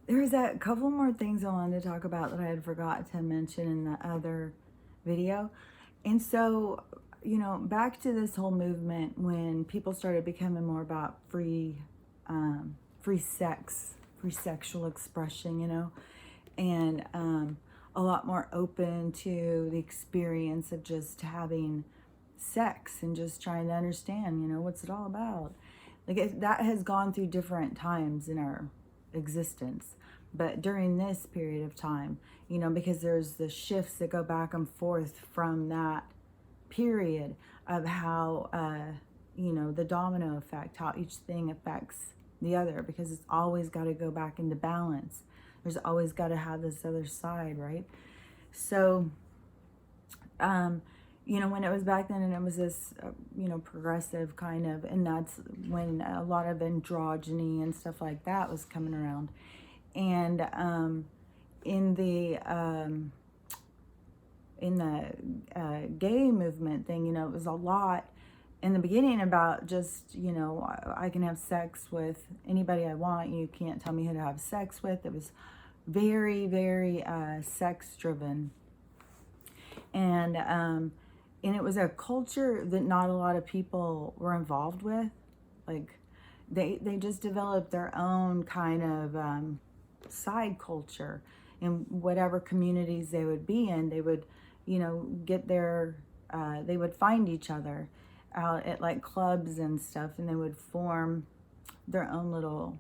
There's a couple more things I wanted to talk about that I had forgot to mention in the other video. And so, back to this whole movement when people started becoming more about free sex, free sexual expression, and a lot more open to the experience of just having sex and just trying to understand, what's it all about. That has gone through different times in our existence, but during this period of time, because there's the shifts that go back and forth from that period of how the domino effect, how each thing affects the other, because it's always got to go back into balance. There's always got to have this other side, right? So when it was back then, and it was this progressive kind of, and that's when a lot of androgyny and stuff like that was coming around. And in the gay movement thing, it was a lot in the beginning about just, I can have sex with anybody I want. You can't tell me who to have sex with. It was very, very sex driven. And it was a culture that not a lot of people were involved with. Like, they just developed their own kind of side culture in whatever communities they would be in. They would, get their, they would find each other out at like clubs and stuff, and they would form their own little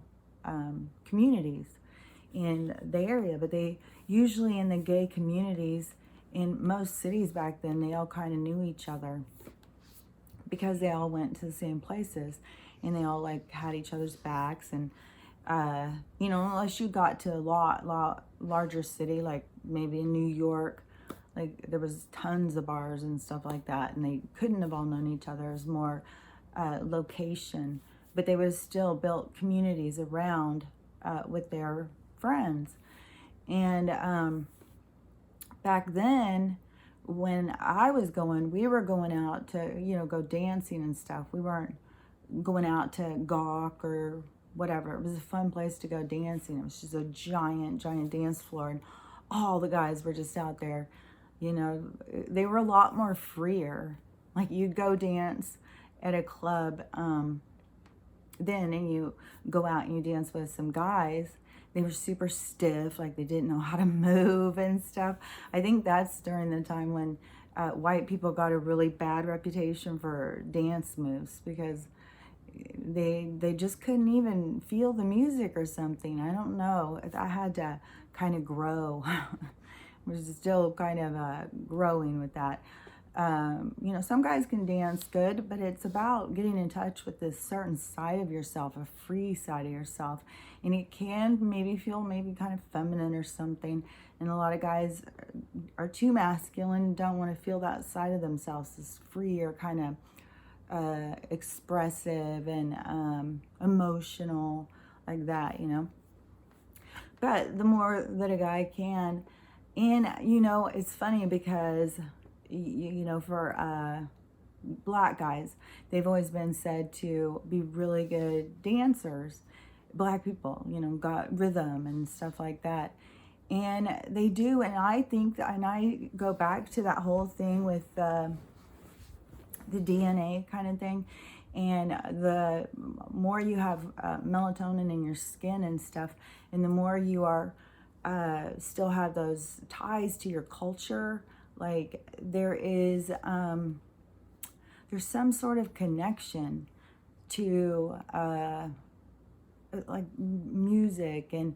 communities in the area. But they usually, in the gay communities in most cities back then, they all kind of knew each other because they all went to the same places, and they all like had each other's backs. And unless you got to a lot larger city, like maybe in New York, like there was tons of bars and stuff like that, and they couldn't have all known each other. It was more location, but they would have still built communities around with their friends. And back then, when I was going, we were going out to, go dancing and stuff. We weren't going out to gawk or whatever. It was a fun place to go dancing. It was just a giant dance floor, and all the guys were just out there. They were a lot more freer. Like, you'd go dance at a club then, and you go out and you dance with some guys. They were super stiff, like they didn't know how to move and stuff. I think that's during the time when white people got a really bad reputation for dance moves, because they just couldn't even feel the music or something. I don't know. I had to kind of grow. I was still kind of growing with that. Some guys can dance good, but it's about getting in touch with this certain side of yourself, a free side of yourself. And it can maybe feel maybe kind of feminine or something. And a lot of guys are too masculine, don't want to feel that side of themselves, this free or kind of expressive and emotional, like that. But the more that a guy can, and it's funny because for black guys, they've always been said to be really good dancers. Black people, got rhythm and stuff like that. And they do, and I think, and I go back to that whole thing with the DNA kind of thing. And the more you have melatonin in your skin and stuff, and the more you are still have those ties to your culture, like there's some sort of connection to like music and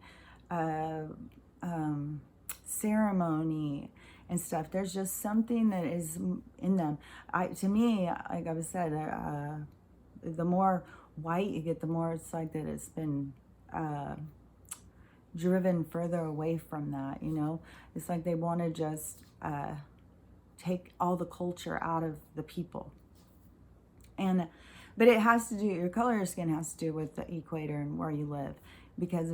ceremony and stuff. There's just something that is in them. To me, like I said, the more white you get, the more it's like that it's been driven further away from that. It's like they want to just take all the culture out of the people. But it has to do, your color of your skin has to do with the equator and where you live, because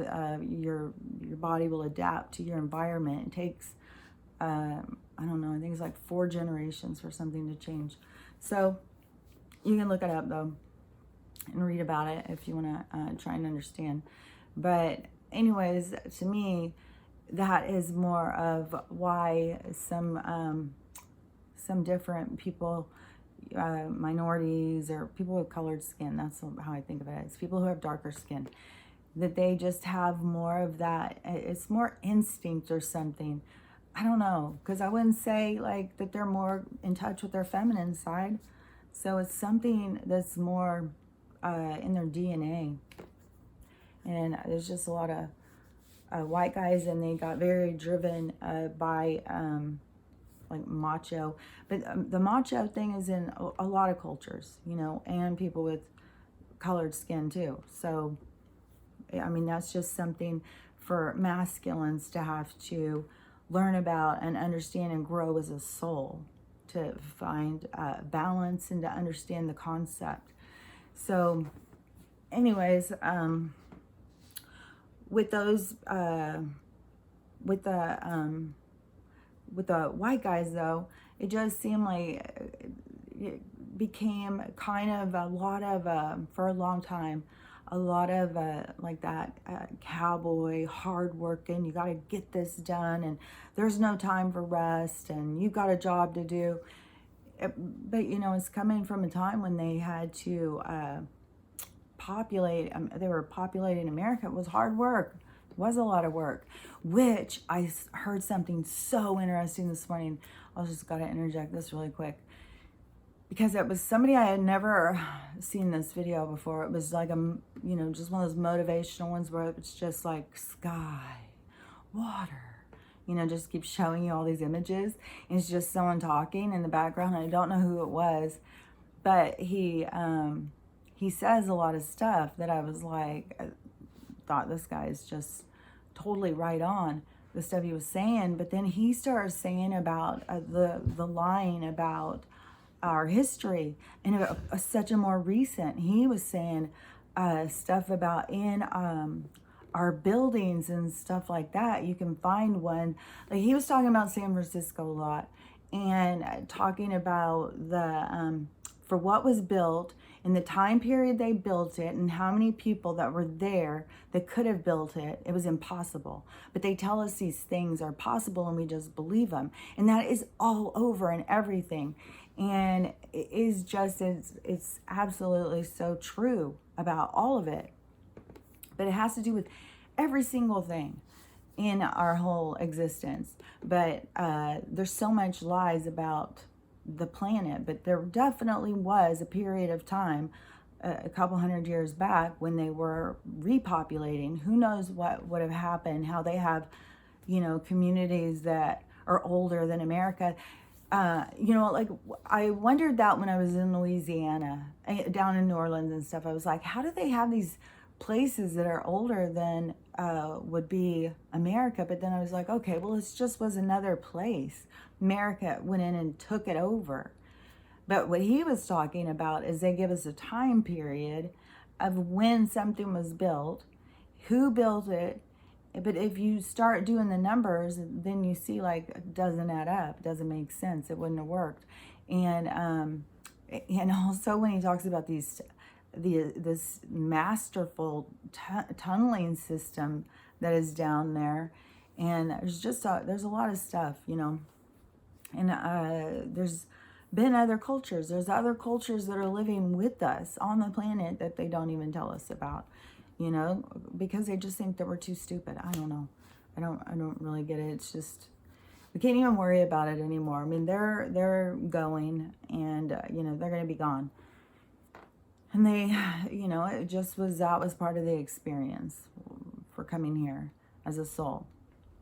your body will adapt to your environment. It takes I don't know, I think it's like 4 generations for something to change. So you can look it up though and read about it if you want to try and understand. But anyways, to me, that is more of why some different people, minorities or people with colored skin, that's how I think of it. It's people who have darker skin, that they just have more of that. It's more instinct or something. I don't know, because I wouldn't say like that they're more in touch with their feminine side. So it's something that's more in their DNA. And there's just a lot of white guys, and they got very driven by like macho. But the macho thing is in a lot of cultures, you know, and people with colored skin too. So, I mean, that's just something for masculines to have to learn about and understand and grow as a soul, to find balance and to understand the concept. So, anyways, with those, with the white guys though, it just seemed like it became kind of a lot of for a long time, a lot of like that cowboy, hard working, you got to get this done, and there's no time for rest, and you got a job to do. But you know, it's coming from a time when they had to populate, they were populating America. It was hard work. It was a lot of work, which I heard something so interesting this morning. I just got to interject this really quick, because it was somebody I had never seen this video before. It was like you know, just one of those motivational ones where it's just like sky, water, you know, just keeps showing you all these images. And it's just someone talking in the background. I don't know who it was, but he says a lot of stuff that I was like, I thought this guy is just totally right on the stuff he was saying. But then he started saying about the line about our history, and such a more recent. He was saying stuff about in our buildings and stuff like that. You can find one. Like, he was talking about San Francisco a lot, and talking about the for what was built in the time period they built it, and how many people that were there that could have built it. It was impossible. But they tell us these things are possible, and we just believe them. And that is all over and everything. And it is just, it's absolutely so true about all of it. But it has to do with every single thing in our whole existence. But there's so much lies about the planet. But there definitely was a period of time, a couple hundred years back, when they were repopulating. Who knows what would have happened, how they have, you know, communities that are older than America. You know, like, I wondered that when I was in Louisiana, down in New Orleans and stuff. I was like, how do they have these places that are older than would be America? But then I was like, okay, well, it just was another place. America went in and took it over. But what he was talking about is they give us a time period of when something was built, who built it. But if you start doing the numbers, then you see, like, doesn't add up, doesn't make sense, it wouldn't have worked. And also when he talks about this masterful tunneling system that is down there, and there's just there's a lot of stuff, you know. And there's been other cultures. There's other cultures that are living with us on the planet that they don't even tell us about. You know, because they just think that we're too stupid. I don't know. I don't really get it. It's just, we can't even worry about it anymore. I mean, they're going, and you know, they're going to be gone. And they, you know, it just was, that was part of the experience for coming here as a soul.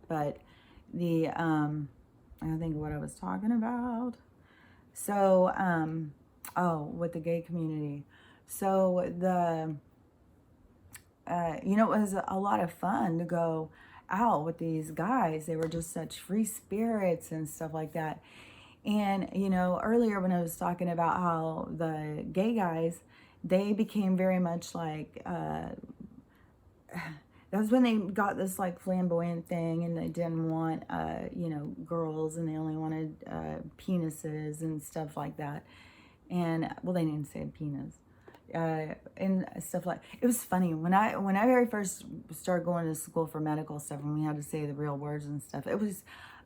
But I think what I was talking about. So, with the gay community. So you know, it was a lot of fun to go out with these guys. They were just such free spirits and stuff like that. And, you know, earlier when I was talking about how the gay guys, they became very much like, that's when they got this like flamboyant thing, and they didn't want, you know, girls, and they only wanted penises and stuff like that. And, well, they didn't say penis. and stuff like. It was funny when I very first started going to school for medical stuff, and we had to say the real words and stuff.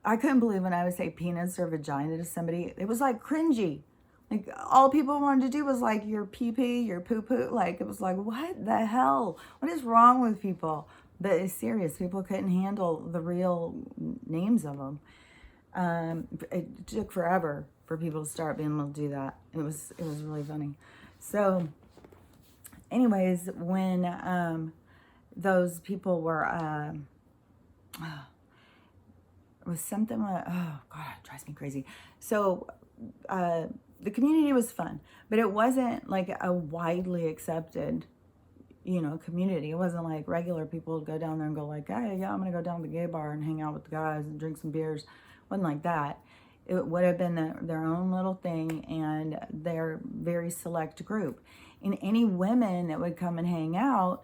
I couldn't believe when I would say penis or vagina to somebody. It was like cringy. Like all people wanted to do was like your pee pee, your poo poo. Like it was like, what the hell? What is wrong with people? But it's serious. People couldn't handle the real names of them. It took forever for people to start being able to do that. It was really funny. So, anyways, when those people were, it was something like, oh God, it drives me crazy. So, the community was fun, but it wasn't like a widely accepted, community. It wasn't like regular people would go down there and go like, hey, yeah, I'm gonna go down to the gay bar and hang out with the guys and drink some beers. It wasn't like that. It would have been their own little thing and their very select group. And any women that would come and hang out,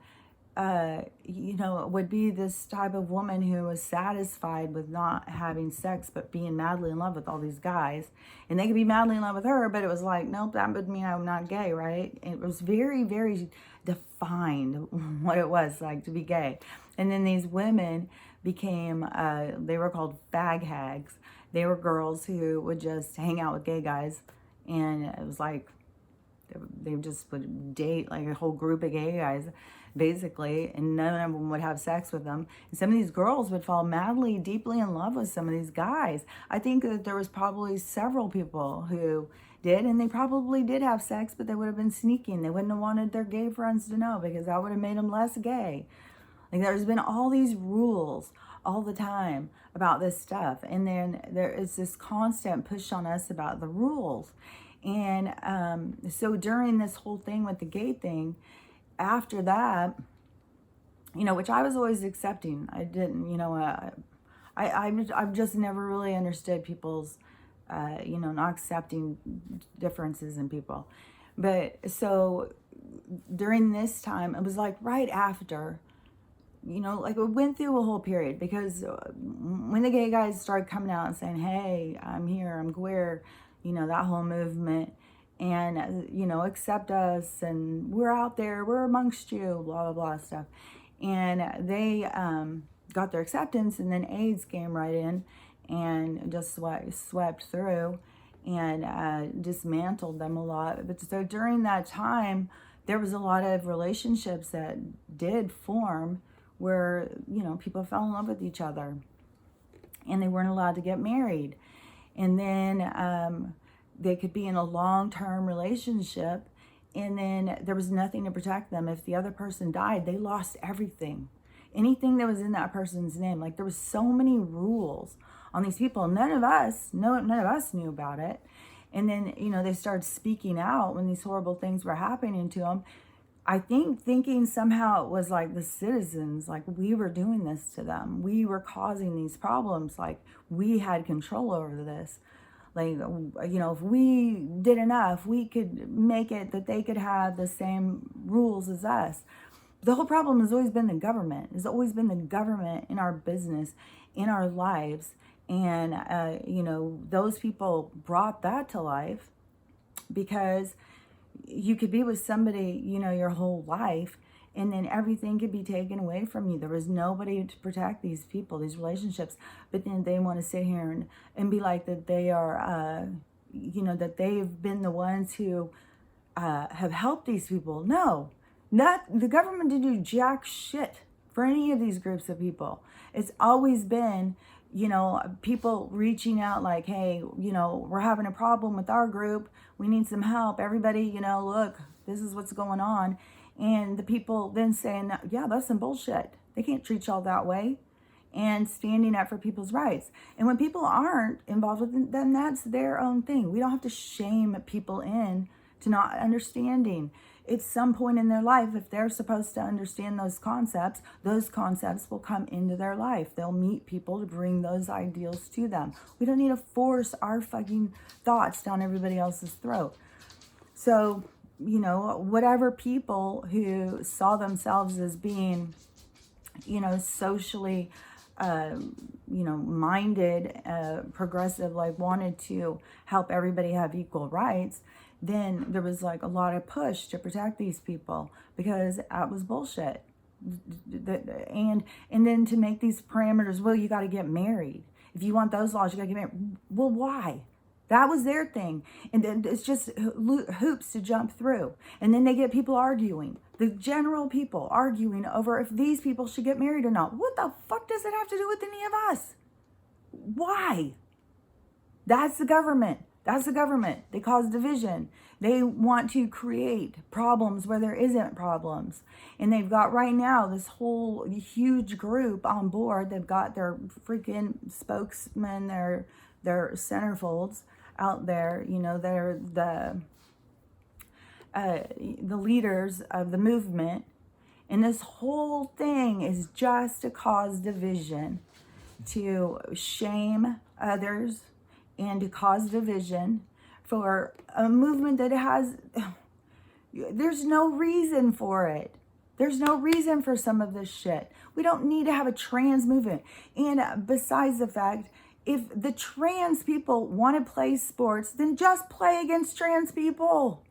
it would be this type of woman who was satisfied with not having sex but being madly in love with all these guys. And they could be madly in love with her, but it was like, nope, that would mean I'm not gay, right? It was very, very defined what it was like to be gay. And then these women became, they were called fag hags. They were girls who would just hang out with gay guys, and it was like they just would date like a whole group of gay guys, basically, and none of them would have sex with them. And some of these girls would fall madly, deeply in love with some of these guys. I think that there was probably several people who did, and they probably did have sex, but they would have been sneaking. They wouldn't have wanted their gay friends to know because that would have made them less gay. Like there's been all these rules all the time about this stuff. And then there is this constant push on us about the rules. And so during this whole thing with the gay thing, after that, which I was always accepting. I didn't, I've just never really understood people's, not accepting differences in people. But so during this time, it was like right after, like we went through a whole period because when the gay guys started coming out and saying, hey, I'm here, I'm queer, that whole movement, and, accept us, and we're out there, we're amongst you, blah, blah, blah stuff. And they got their acceptance, and then AIDS came right in and just swept through and dismantled them a lot. But so during that time, there was a lot of relationships that did form where, people fell in love with each other and they weren't allowed to get married. And then they could be in a long-term relationship, and then there was nothing to protect them. If the other person died, they lost everything. Anything that was in that person's name. Like there was so many rules on these people. None of us knew about it. And then, they started speaking out when these horrible things were happening to them. I think thinking somehow it was like the citizens, like we were doing this to them. We were causing these problems. Like we had control over this. Like, if we did enough, we could make it that they could have the same rules as us. The whole problem has always been the government. It's always been the government in our business, in our lives. And, those people brought that to life because you could be with somebody, your whole life, and then everything could be taken away from you. There was nobody to protect these people, these relationships. But then they want to sit here and be like that they are, that they've been the ones who have helped these people. No, not the government didn't do jack shit for any of these groups of people. It's always been, people reaching out like, hey, we're having a problem with our group. We need some help. Everybody, look, this is what's going on. And the people then saying, yeah, that's some bullshit. They can't treat y'all that way. And standing up for people's rights. And when people aren't involved with it, then that's their own thing. We don't have to shame people in to not understanding. At some point in their life, if they're supposed to understand those concepts will come into their life. They'll meet people to bring those ideals to them. We don't need to force our fucking thoughts down everybody else's throat. So, whatever people who saw themselves as being, socially, minded, progressive, like wanted to help everybody have equal rights, then there was like a lot of push to protect these people because that was bullshit. And then to make these parameters, well, you got to get married. If you want those laws, you got to get married. Well, why? That was their thing. And then it's just hoops to jump through. And then they get people arguing, the general people arguing over if these people should get married or not. What the fuck does it have to do with any of us? Why? That's the government. That's the government. They cause division. They want to create problems where there isn't problems. And they've got right now this whole huge group on board. They've got their freaking spokesmen, their centerfolds out there. You know, they're the leaders of the movement. And this whole thing is just to cause division, to shame others, and to cause division for a movement that has, there's no reason for it. There's no reason for some of this shit. We don't need to have a trans movement. And besides the fact, if the trans people want to play sports, then just play against trans people.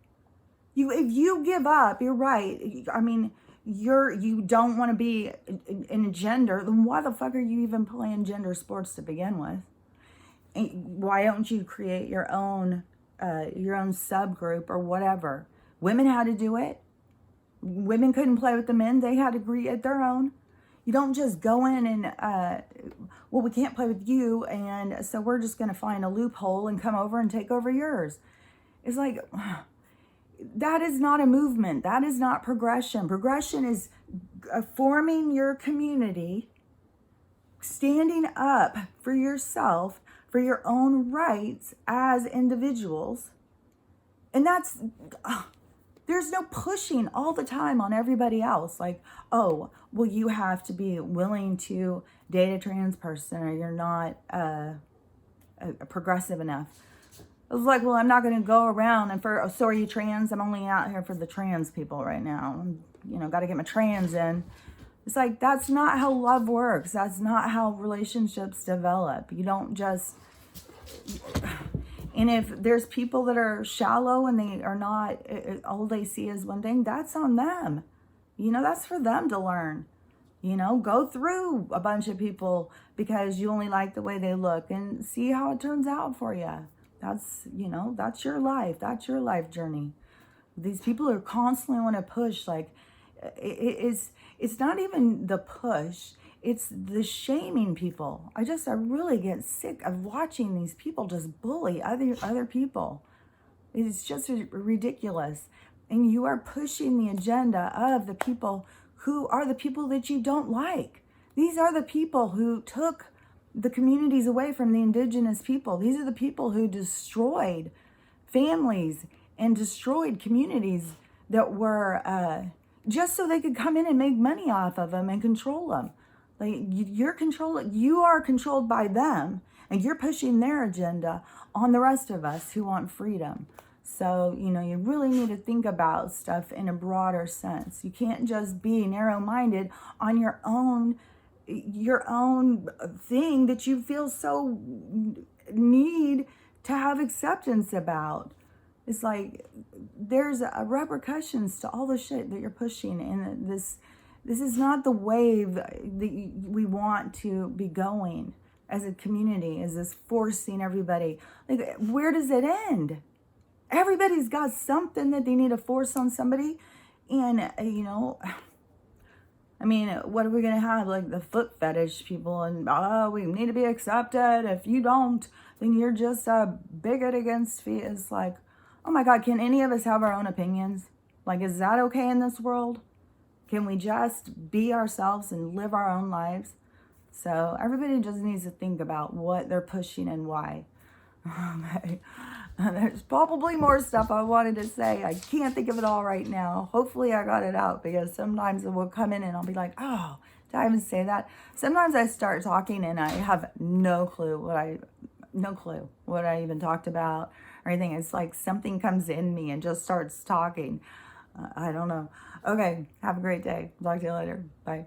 If you give up, you're right. I mean, you don't want to be in a gender, then why the fuck are you even playing gender sports to begin with? Why don't you create your own subgroup or whatever? Women had to do it. Women couldn't play with the men. They had to create their own. You don't just go in and, well, we can't play with you, and so we're just going to find a loophole and come over and take over yours. It's like, that is not a movement. That is not progression. Progression is forming your community, standing up for yourself, for your own rights as individuals. And that's, there's no pushing all the time on everybody else. Like, oh, well, you have to be willing to date a trans person or you're not progressive enough. I was like, well, I'm not going to go around and so are you trans? I'm only out here for the trans people right now. You know, got to get my trans in. It's like, that's not how love works. That's not how relationships develop. You don't just, and if there's people that are shallow and they are not, all they see is one thing, that's on them. You know, that's for them to learn. You know, go through a bunch of people because you only like the way they look and see how it turns out for you. That's, you know, that's your life. That's your life journey. These people are constantly want to push, like, it's not even the push, it's the shaming people. I really get sick of watching these people just bully other people. It's just ridiculous. And you are pushing the agenda of the people who are the people that you don't like. These are the people who took the communities away from the indigenous people. These are the people who destroyed families and destroyed communities that were just so they could come in and make money off of them and control them. Like, you are controlled by them, and you're pushing their agenda on the rest of us who want freedom. So, you know, you really need to think about stuff in a broader sense. You can't just be narrow-minded on your own thing that you feel so need to have acceptance about. It's like there's repercussions to all the shit that you're pushing, and this is not the wave that we want to be going as a community. Is this forcing everybody? Like, where does it end? Everybody's got something that they need to force on somebody, and you know, I mean, what are we going to have? Like the foot fetish people and, oh, we need to be accepted. If you don't, then you're just a bigot against feet. It's like, oh my God, can any of us have our own opinions? Like, is that okay in this world? Can we just be ourselves and live our own lives? So everybody just needs to think about what they're pushing and why. Okay. There's probably more stuff I wanted to say. I can't think of it all right now. Hopefully I got it out, because sometimes it will come in and I'll be like, oh, did I even say that? Sometimes I start talking and I have no clue what I even talked about or anything. It's like something comes in me and just starts talking. I don't know. Okay, have a great day. Talk to you later. Bye.